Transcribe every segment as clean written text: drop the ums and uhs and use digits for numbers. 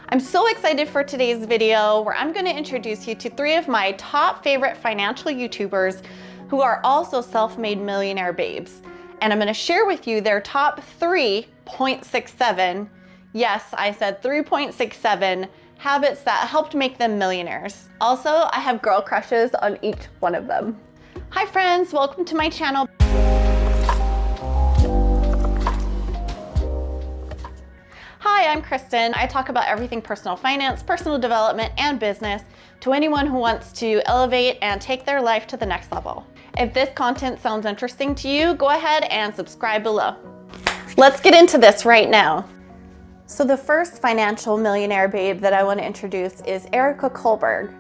I'm so excited for today's video where I'm going to introduce you to 3 of my top favorite financial YouTubers who are also self-made millionaire babes. And I'm going to share with you their top 3.67, yes, I said 3.67 habits that helped make them millionaires. Also, I have girl crushes on each one of them. Hi friends, welcome to my channel. Hi, I'm Kristen. I talk about everything personal finance, personal development, and business to anyone who wants to elevate and take their life to the next level. If this content sounds interesting to you, go ahead and subscribe below. Let's get into this right now. So the first financial millionaire babe that I want to introduce is Kullberg.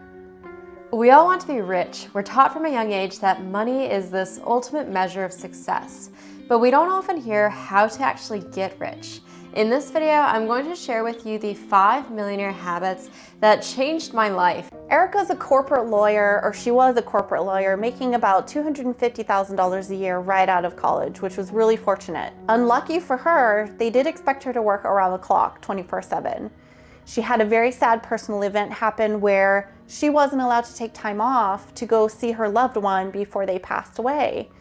We all want to be rich. We're taught from a young age that money is this ultimate measure of success, but we don't often hear how to actually get rich. In this video, I'm going to share with you the 5 millionaire habits that changed my life. Erica's a corporate lawyer, or she was a corporate lawyer, making about $250,000 a year right out of college, which was really fortunate. Unlucky for her, they did expect her to work around the clock, 24/7. She had a very sad personal event happen where she wasn't allowed to take time off to go see her loved one before they passed away.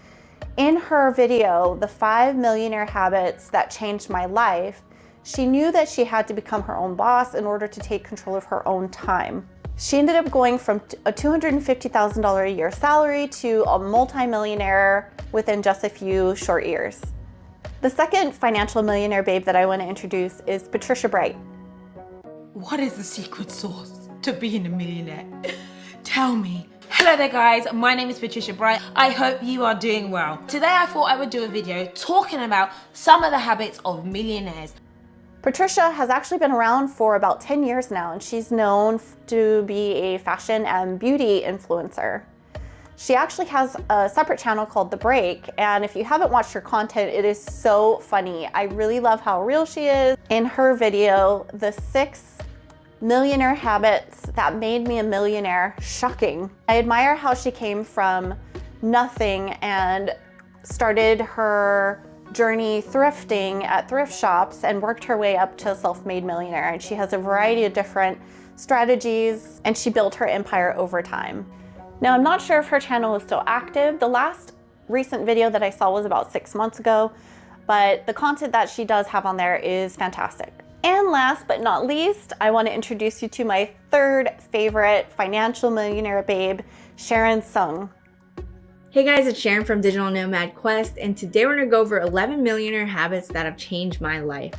In her video, The 5 Millionaire Habits That Changed My Life, she knew that she had to become her own boss in order to take control of her own time. She ended up going from a $250,000 a year salary to a multi-millionaire within just a few short years. The second financial millionaire babe that I want to introduce is Patricia Bright. What is the secret sauce to being a millionaire? Tell me. Hello there guys, my name is Patricia Bright. I hope you are doing well. Today I thought I would do a video talking about some of the habits of millionaires. Patricia has actually been around for about 10 years now, and she's known to be a fashion and beauty influencer. She actually has a separate channel called The Break, and if you haven't watched her content, it is so funny. I really love how real she is. In her video, The 6 Millionaire Habits That Made Me a Millionaire, shocking. I admire how she came from nothing and started her journey thrifting at thrift shops and worked her way up to a self-made millionaire. And she has a variety of different strategies, and she built her empire over time. Now, I'm not sure if her channel is still active. The last recent video that I saw was about 6 months ago, but the content that she does have on there is fantastic. And last but not least, I want to introduce you to my third favorite financial millionaire babe, Tseung. Hey guys, it's Sharon from Digital Nomad Quest, and today we're going to go over 11 millionaire habits that have changed my life.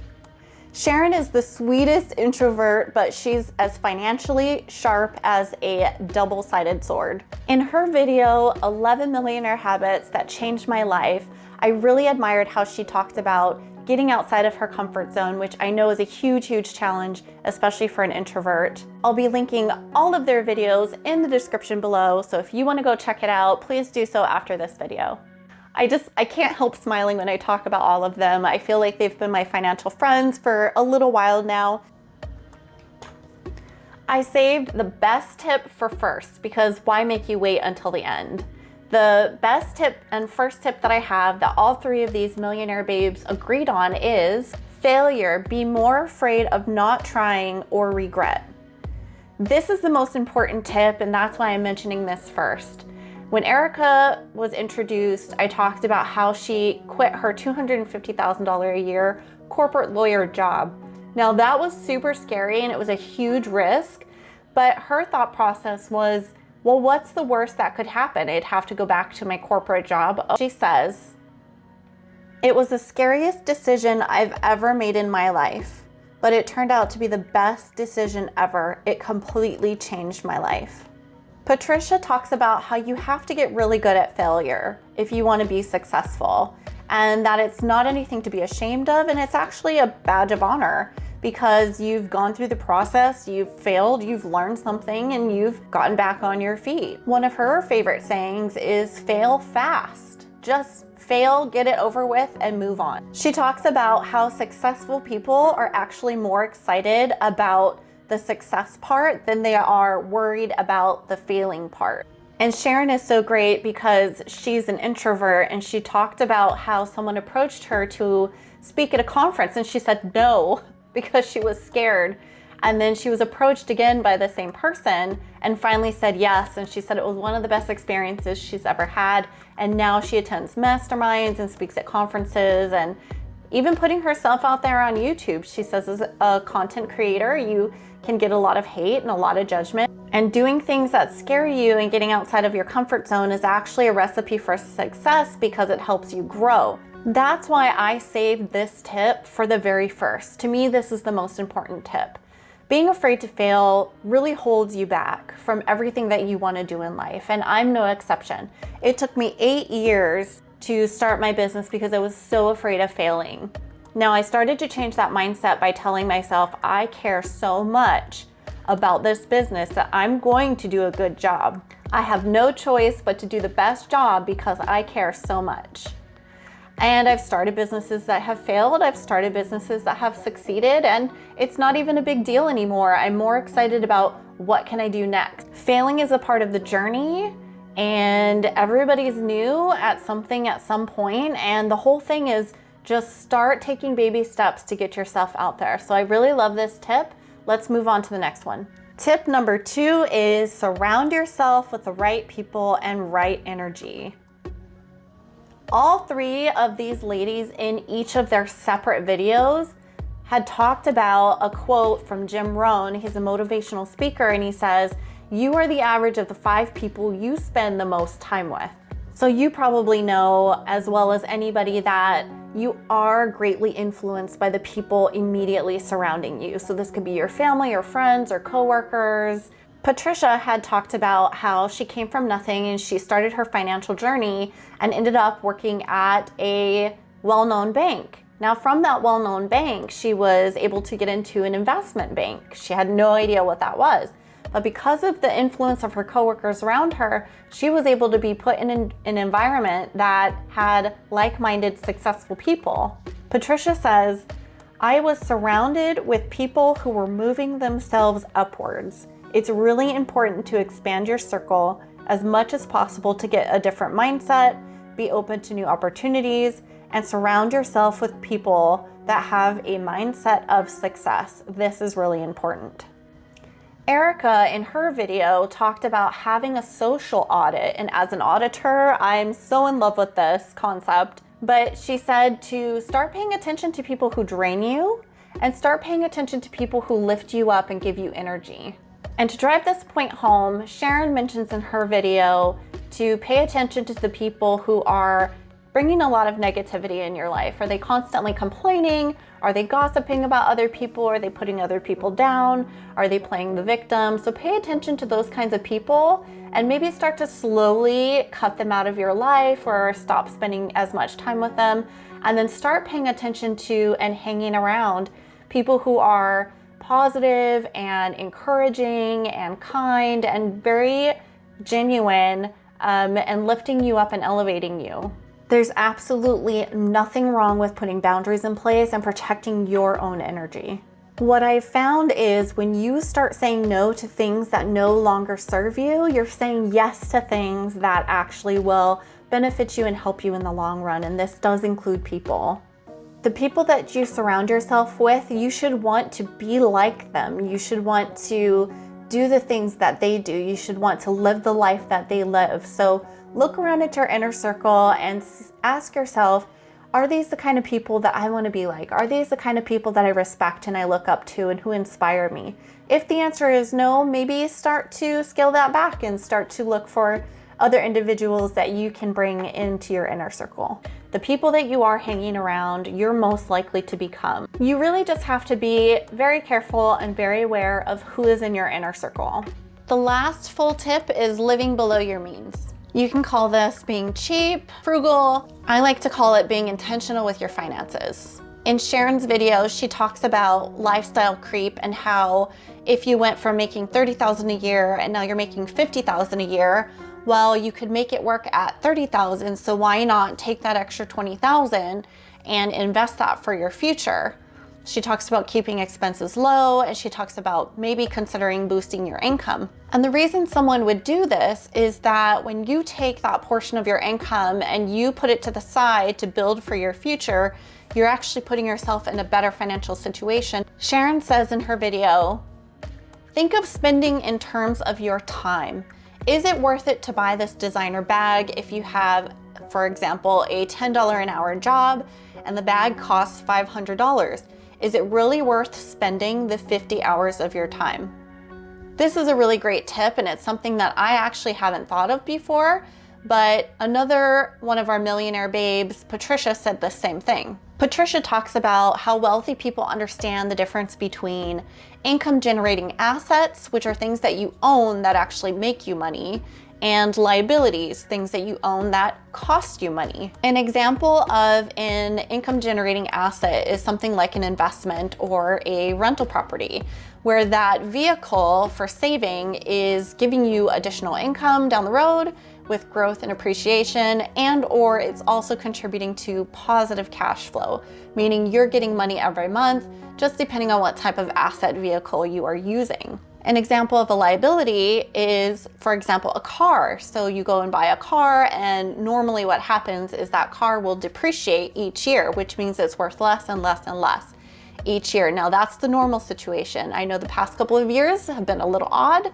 Sharon is the sweetest introvert, but she's as financially sharp as a double-sided sword. In her video, 11 Millionaire Habits That Changed My Life, I really admired how she talked about getting outside of her comfort zone, which I know is a huge challenge, especially for an introvert. I'll be linking all of their videos in the description below, so if you want to go check it out, please do so after this video. I can't help smiling when I talk about all of them. I feel like they've been my financial friends for a little while now. I saved the best tip for first, because why make you wait until the end? The best tip and first tip that I have that all 3 of these millionaire babes agreed on is failure. Be more afraid of not trying or regret. This is the most important tip, and that's why I'm mentioning this first. When Erica was introduced, I talked about how she quit her $250,000 a year corporate lawyer job. Now that was super scary and it was a huge risk, but her thought process was, well, what's the worst that could happen? I'd have to go back to my corporate job. She says, it was the scariest decision I've ever made in my life, but it turned out to be the best decision ever. It completely changed my life. Patricia talks about how you have to get really good at failure if you want to be successful, and that it's not anything to be ashamed of, and it's actually a badge of honor. Because you've gone through the process, you've failed, you've learned something, and you've gotten back on your feet. One of her favorite sayings is fail fast. Just fail, get it over with, and move on. She talks about how successful people are actually more excited about the success part than they are worried about the failing part. And Sharon is so great because she's an introvert, and she talked about how someone approached her to speak at a conference and she said no because she was scared. And then she was approached again by the same person and finally said yes. And she said it was one of the best experiences she's ever had. And now she attends masterminds and speaks at conferences and even putting herself out there on YouTube. She says as a content creator, you can get a lot of hate and a lot of judgment. And doing things that scare you and getting outside of your comfort zone is actually a recipe for success because it helps you grow. That's why I saved this tip for the very first. To me, this is the most important tip. Being afraid to fail really holds you back from everything that you want to do in life, and I'm no exception. It took me 8 years to start my business because I was so afraid of failing. Now, I started to change that mindset by telling myself I care so much about this business that I'm going to do a good job. I have no choice but to do the best job because I care so much. And I've started businesses that have failed. I've started businesses that have succeeded, and it's not even a big deal anymore. I'm more excited about what can I do next. Failing is a part of the journey, and everybody's new at something at some point, and the whole thing is just start taking baby steps to get yourself out there. So I really love this tip. Let's move on to the next one. Tip number 2 is surround yourself with the right people and right energy. All 3 of these ladies in each of their separate videos had talked about a quote from Jim Rohn. He's a motivational speaker, and he says, "You are the average of the 5 people you spend the most time with." So you probably know as well as anybody that you are greatly influenced by the people immediately surrounding you. So this could be your family or friends or coworkers. Patricia had talked about how she came from nothing and she started her financial journey and ended up working at a well-known bank. Now, from that well-known bank, she was able to get into an investment bank. She had no idea what that was. But because of the influence of her coworkers around her, she was able to be put in an environment that had like-minded, successful people. Patricia says, "I was surrounded with people who were moving themselves upwards. It's really important to expand your circle as much as possible to get a different mindset, be open to new opportunities, and surround yourself with people that have a mindset of success. This is really important." Erica, in her video, talked about having a social audit, and as an auditor, I'm so in love with this concept. But she said to start paying attention to people who drain you and start paying attention to people who lift you up and give you energy. And to drive this point home, Sharon mentions in her video to pay attention to the people who are bringing a lot of negativity in your life. Are they constantly complaining? Are they gossiping about other people? Are they putting other people down? Are they playing the victim? So pay attention to those kinds of people and maybe start to slowly cut them out of your life or stop spending as much time with them. And then start paying attention to and hanging around people who are positive and encouraging and kind and very genuine and lifting you up and elevating you. There's absolutely nothing wrong with putting boundaries in place and protecting your own energy. What I've found is when you start saying no to things that no longer serve you, you're saying yes to things that actually will benefit you and help you in the long run. And this does include people. The people that you surround yourself with, you should want to be like them. You should want to do the things that they do. You should want to live the life that they live. So look around at your inner circle and ask yourself, are these the kind of people that I want to be like? Are these the kind of people that I respect and I look up to and who inspire me? If the answer is no, maybe start to scale that back and start to look for other individuals that you can bring into your inner circle. The people that you are hanging around, you're most likely to become. You really just have to be very careful and very aware of who is in your inner circle. The last full tip is living below your means. You can call this being cheap, frugal. I like to call it being intentional with your finances. In Sharon's video, she talks about lifestyle creep and how if you went from making $30,000 a year and now you're making $50,000 a year, well, you could make it work at $30,000. So why not take that extra $20,000 and invest that for your future? She talks about keeping expenses low, and she talks about maybe considering boosting your income. And the reason someone would do this is that when you take that portion of your income and you put it to the side to build for your future, you're actually putting yourself in a better financial situation. Sharon says in her video, think of spending in terms of your time. Is it worth it to buy this designer bag if you have, for example, a $10 an hour job and the bag costs $500? Is it really worth spending the 50 hours of your time? This is a really great tip, and it's something that I actually haven't thought of before, but another one of our millionaire babes, Patricia, said the same thing. Patricia talks about how wealthy people understand the difference between income generating assets, which are things that you own that actually make you money, and liabilities, things that you own that cost you money. An example of an income generating asset is something like an investment or a rental property, where that vehicle for saving is giving you additional income down the road with growth and appreciation, and or it's also contributing to positive cash flow, meaning you're getting money every month, just depending on what type of asset vehicle you are using. An example of a liability is, for example, a car. So you go and buy a car, and normally what happens is that car will depreciate each year, which means it's worth less and less and less each year. Now that's the normal situation. I know the past couple of years have been a little odd,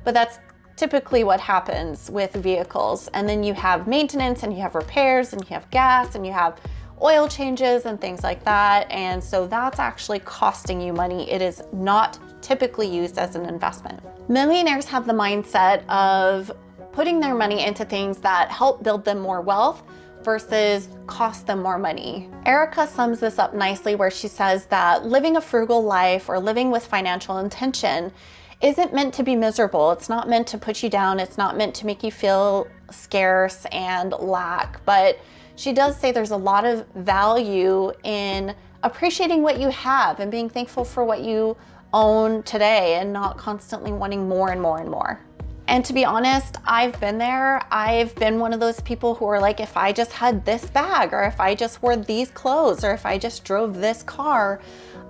but that's typically what happens with vehicles. And then you have maintenance, and you have repairs, and you have gas, and you have oil changes and things like that. And so that's actually costing you money. It is not typically used as an investment. Millionaires have the mindset of putting their money into things that help build them more wealth versus cost them more money. Erica sums this up nicely where she says that living a frugal life or living with financial intention isn't meant to be miserable. It's not meant to put you down. It's not meant to make you feel scarce and lack. But she does say there's a lot of value in appreciating what you have and being thankful for what you own today and not constantly wanting more and more and more. And to be honest, I've been there. I've been one of those people who are like, if I just had this bag, or if I just wore these clothes, or if I just drove this car,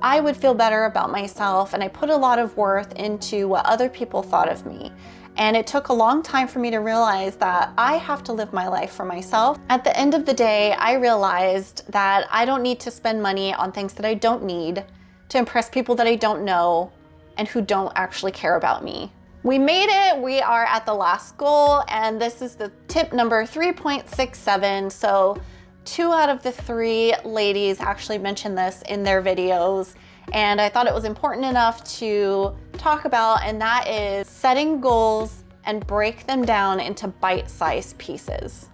I would feel better about myself. And I put a lot of worth into what other people thought of me. And it took a long time for me to realize that I have to live my life for myself. At the end of the day, I realized that I don't need to spend money on things that I don't need to impress people that I don't know and who don't actually care about me. We made it. We are at the last goal, and this is the tip number 3.67. So 2 out of the 3 ladies actually mentioned this in their videos, and I thought it was important enough to talk about, and that is setting goals and break them down into bite-sized pieces.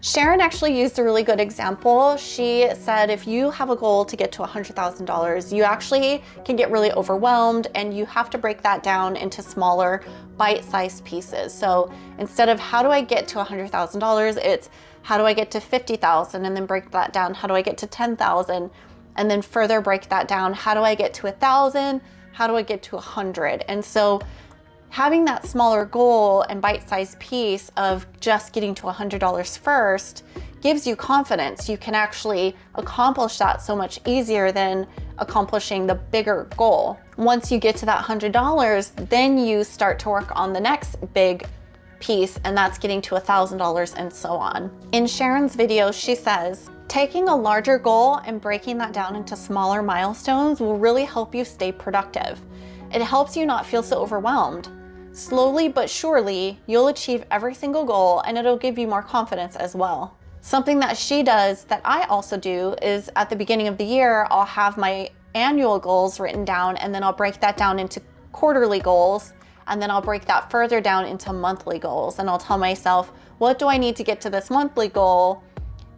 Sharon actually used a really good example. She said if you have a goal to get to $100,000, you actually can get really overwhelmed, and you have to break that down into smaller bite-sized pieces. So instead of how do I get to $100,000, it's how do I get to 50,000, and then break that down. How do I get to 10,000? And then further break that down. How do I get to 1,000? How do I get to 100? And so having that smaller goal and bite-sized piece of just getting to $100 first gives you confidence. You can actually accomplish that so much easier than accomplishing the bigger goal. Once you get to that $100, then you start to work on the next big piece, and that's getting to $1,000 and so on. In Sharon's video, she says, taking a larger goal and breaking that down into smaller milestones will really help you stay productive. It helps you not feel so overwhelmed. Slowly but surely, you'll achieve every single goal, and it'll give you more confidence as well. Something that she does that I also do is at the beginning of the year, I'll have my annual goals written down, and then I'll break that down into quarterly goals, and then I'll break that further down into monthly goals. And I'll tell myself, what do I need to get to this monthly goal?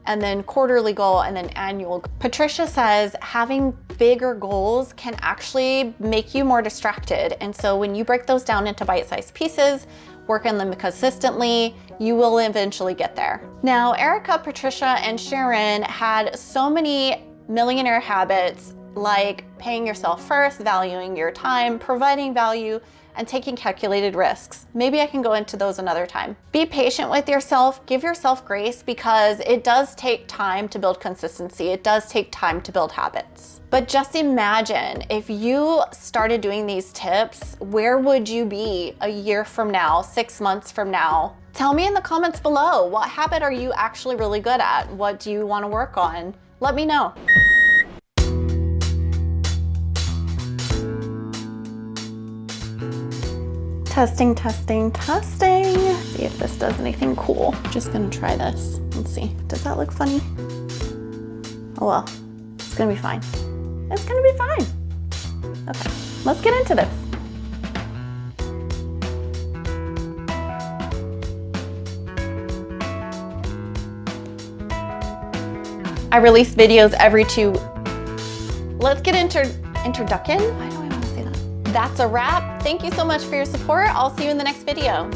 And then quarterly goal, and then annual. Patricia says having bigger goals can actually make you more distracted. And so when you break those down into bite-sized pieces, work on them consistently, you will eventually get there. Now, Erica, Patricia, and Sharon had so many millionaire habits like paying yourself first, valuing your time, providing value, and taking calculated risks. Maybe I can go into those another time. Be patient with yourself, give yourself grace, because it does take time to build consistency. It does take time to build habits. But just imagine if you started doing these tips, where would you be a year from now, 6 months from now? Tell me in the comments below, what habit are you actually really good at? What do you want to work on? Let me know. Testing, testing, testing. See if this does anything cool. Just gonna try this. Let's see. Does that look funny? Oh well, it's gonna be fine. It's gonna be fine. Okay, let's get into this. I release videos every 2. Let's get introduction. Why do I want to say that? That's a wrap. Thank you so much for your support. I'll see you in the next video.